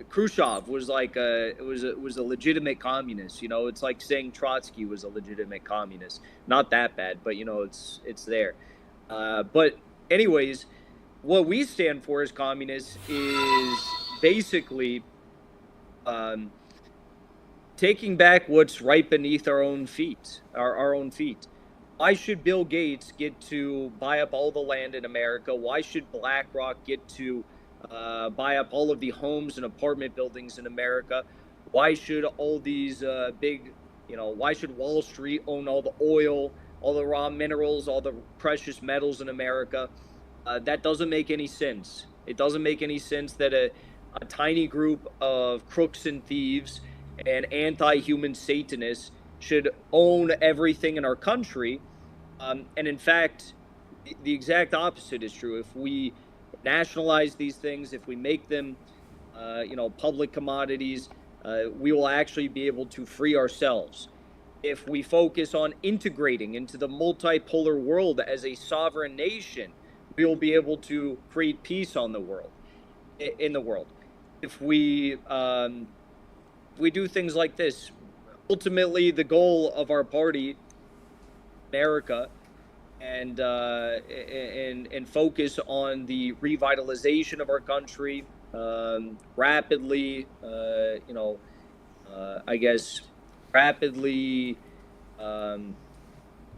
Khrushchev was like was a legitimate communist. It's like saying Trotsky was a legitimate communist. Not that bad, but it's there. But anyways, what we stand for as communists is basically taking back what's right beneath our own feet, our own feet. Why should Bill Gates get to buy up all the land in America? Why should BlackRock get to buy up all of the homes and apartment buildings in America? Why should all these why should Wall Street own all the oil, all the raw minerals, all the precious metals in America? That doesn't make any sense. It doesn't make any sense that a tiny group of crooks and thieves and anti-human Satanists should own everything in our country. And in fact, the exact opposite is true. If we nationalize these things, if we make them, public commodities, we will actually be able to free ourselves. If we focus on integrating into the multipolar world as a sovereign nation, we will be able to create peace on the world, in the world. If we do things like this, ultimately the goal of our party, America, and focus on the revitalization of our country, rapidly, I guess, rapidly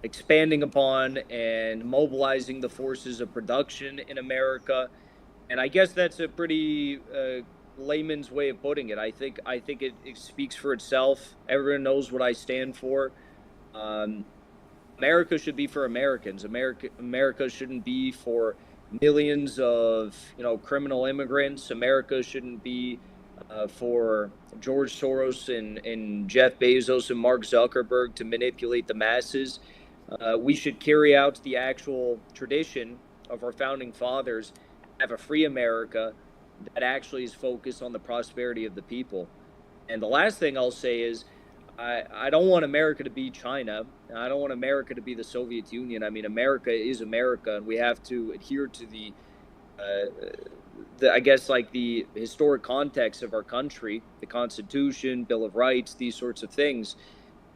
expanding upon and mobilizing the forces of production in America. And I guess that's a pretty layman's way of putting it. I think it speaks for itself. Everyone knows what I stand for. Um, America should be for Americans. America shouldn't be for millions of criminal immigrants. America shouldn't be for George Soros and Jeff Bezos and Mark Zuckerberg to manipulate the masses. We should carry out the actual tradition of our founding fathers, have a free America that actually is focused on the prosperity of the people. And the last thing I'll say is, I don't want America to be China. I don't want America to be the Soviet Union. I mean, America is America, and we have to adhere to I guess, like the historic context of our country, the Constitution, Bill of Rights, these sorts of things.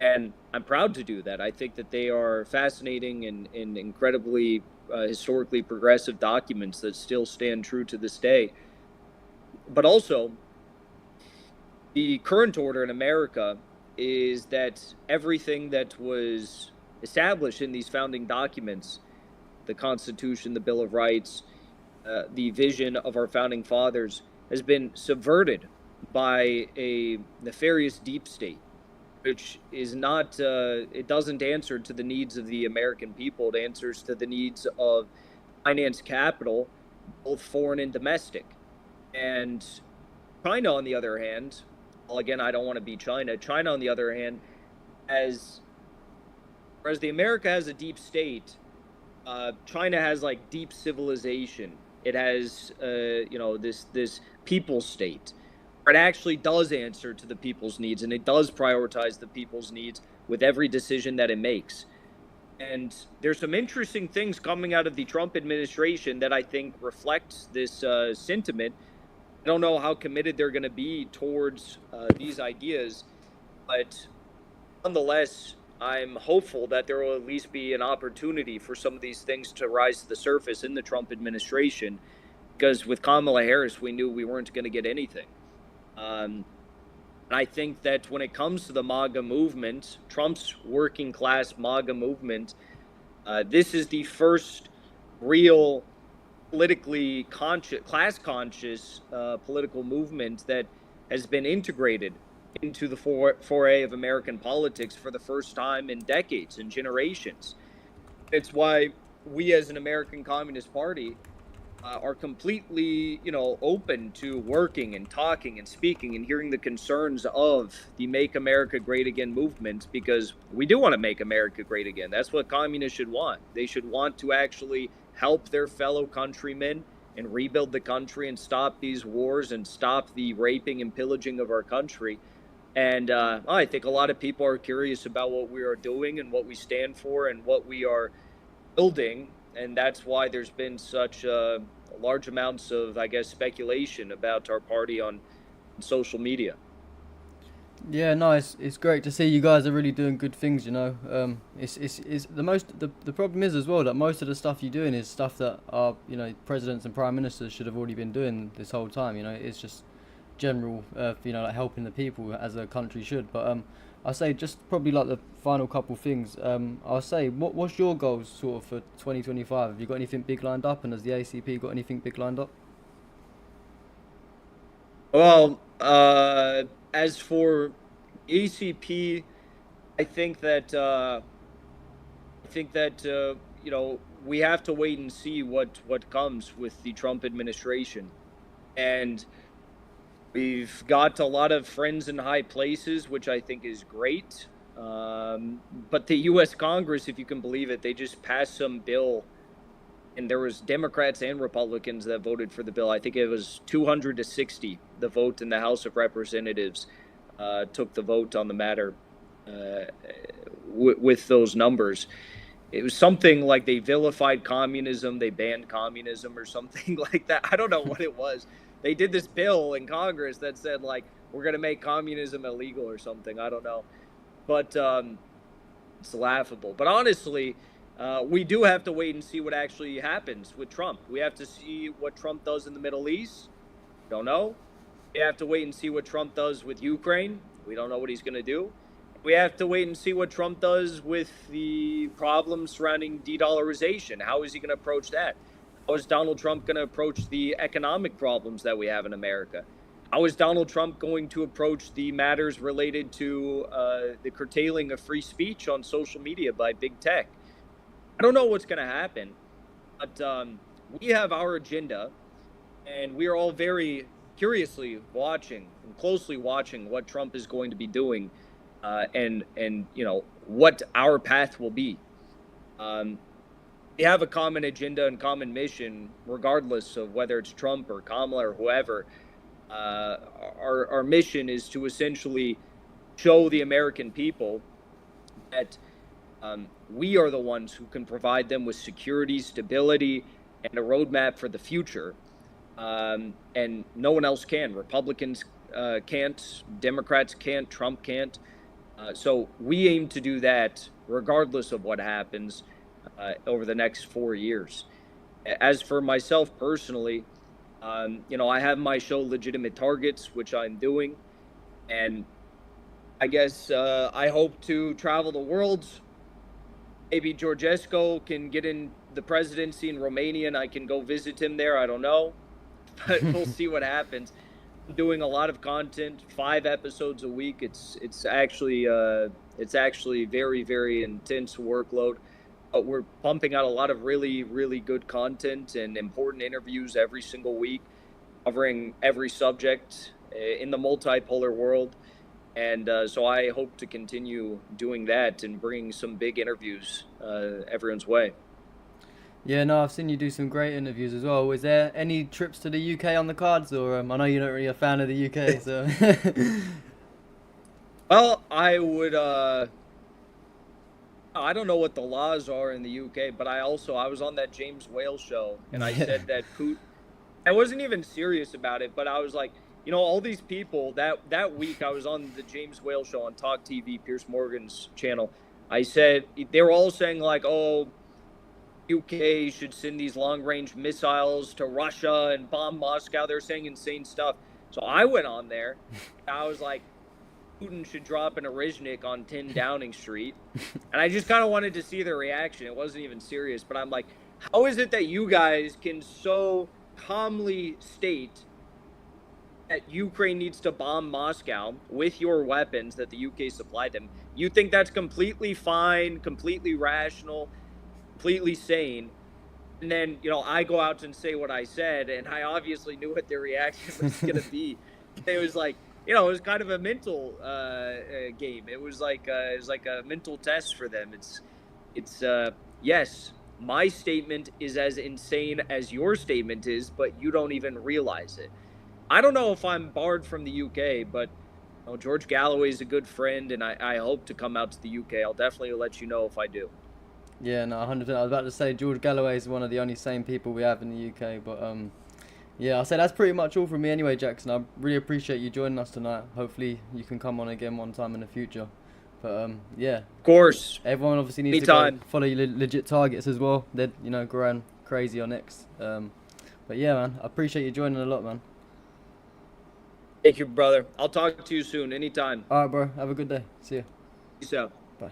And I'm proud to do that. I think that they are fascinating and incredibly historically progressive documents that still stand true to this day. But also, the current order in America is that everything that was established in these founding documents, the Constitution, the Bill of Rights, the vision of our founding fathers, has been subverted by a nefarious deep state, which is not, it doesn't answer to the needs of the American people. It answers to the needs of finance capital, both foreign and domestic. And China, on the other hand, well, again, I don't want to be China. China, on the other hand, whereas the America has a deep state, China has like deep civilization. It has, this people state, where it actually does answer to the people's needs, and it does prioritize the people's needs with every decision that it makes. And there's some interesting things coming out of the Trump administration that I think reflects this sentiment. I don't know how committed they're going to be towards these ideas, but nonetheless, I'm hopeful that there will at least be an opportunity for some of these things to rise to the surface in the Trump administration, because with Kamala Harris, we knew we weren't going to get anything. And I think that when it comes to the MAGA movement, Trump's working class MAGA movement, this is the first real politically conscious, class conscious political movement that has been integrated into the foray of American politics for the first time in decades and generations. It's why we, as an American Communist Party, are completely, open to working and talking and speaking and hearing the concerns of the Make America Great Again movement, because we do want to make America great again. That's what communists should want. They should want to actually help their fellow countrymen and rebuild the country and stop these wars and stop the raping and pillaging of our country. And I think a lot of people are curious about what we are doing and what we stand for and what we are building. And that's why there's been such large amounts of, I guess, speculation about our party on social media. Yeah, no, it's great to see you guys are really doing good things. It's the problem is as well that most of the stuff you're doing is stuff that our presidents and prime ministers should have already been doing this whole time. It's just general, like helping the people as a country should. But I say just probably like the final couple things. I'll say what's your goals sort of for 2025? Have you got anything big lined up, and has the ACP got anything big lined up? Well, as for ACP, I think that we have to wait and see what comes with the Trump administration, and we've got a lot of friends in high places, which I think is great. But the U.S. Congress, if you can believe it, they just passed some bill, and there was Democrats and Republicans that voted for the bill. I think it was 200 to 60, the vote in the House of Representatives, took the vote on the matter with those numbers. It was something like they vilified communism, they banned communism or something like that. I don't know what it was. They did this bill in Congress that said like we're going to make communism illegal or something. I don't know. But it's laughable. But honestly, we do have to wait and see what actually happens with Trump. We have to see what Trump does in the Middle East. Don't know. We have to wait and see what Trump does with Ukraine. We don't know what he's going to do. We have to wait and see what Trump does with the problems surrounding de-dollarization. How is he going to approach that? How is Donald Trump going to approach the economic problems that we have in America? How is Donald Trump going to approach the matters related to the curtailing of free speech on social media by big tech? I don't know what's going to happen, but we have our agenda, and we are all very curiously watching and closely watching what Trump is going to be doing, and you know what our path will be. We have a common agenda and common mission, regardless of whether it's Trump or Kamala or whoever. Our mission is to essentially show the American people that we are the ones who can provide them with security, stability, and a roadmap for the future. And no one else can. Republicans can't, Democrats can't, Trump can't. So we aim to do that regardless of what happens over the next 4 years. As for myself personally, you know, I have my show Legitimate Targets, which I'm doing. And I guess I hope to travel the world. Maybe Georgescu can get in the presidency in Romania and I can go visit him there. I don't know. But we'll see what happens. I'm doing a lot of content, 5 episodes a week. It's actually very, very intense workload. But we're pumping out a lot of really, really good content and important interviews every single week, covering every subject in the multipolar world. And so I hope to continue doing that and bringing some big interviews everyone's way. Yeah, no, I've seen you do some great interviews as well. Is there any trips to the UK on the cards, or I know you're not really a fan of the UK, so. Well, I would. I don't know what the laws are in the UK, but I was on that James Whale show, and I said that Putin. I wasn't even serious about it, but I was like, you know, all these people that week I was on the James Whale show on Talk TV, Piers Morgan's channel. I said they were all saying like, oh, UK should send these long-range missiles to Russia and bomb Moscow. They're saying insane stuff. So I went on there. I was like, Putin should drop an Orishnik on 10 Downing Street. And I just kind of wanted to see their reaction. It wasn't even serious. But I'm like, how is it that you guys can so calmly state that Ukraine needs to bomb Moscow with your weapons that the UK supplied them? You think that's completely fine, completely rational, completely sane. And then, you know, I go out and say what I said, and I obviously knew what their reaction was going to be. It was like, you know, it was kind of a mental game. It was like a mental test for them. It's yes, my statement is as insane as your statement is, but you don't even realize it. I don't know if I'm barred from the UK, but you know, George Galloway is a good friend, and I hope to come out to the UK. I'll definitely let you know if I do. Yeah, no, 100%. I was about to say George Galloway is one of the only sane people we have in the UK, but yeah, I'll say that's pretty much all from me anyway, Jackson. I really appreciate you joining us tonight. Hopefully you can come on again one time in the future. But yeah. Of course. Everyone obviously needs to go follow your legit targets as well. They're, you know, growing crazy on X. But yeah, man, I appreciate you joining a lot, man. Thank you, brother. I'll talk to you soon, anytime. All right, bro. Have a good day. See you. Peace out. Bye.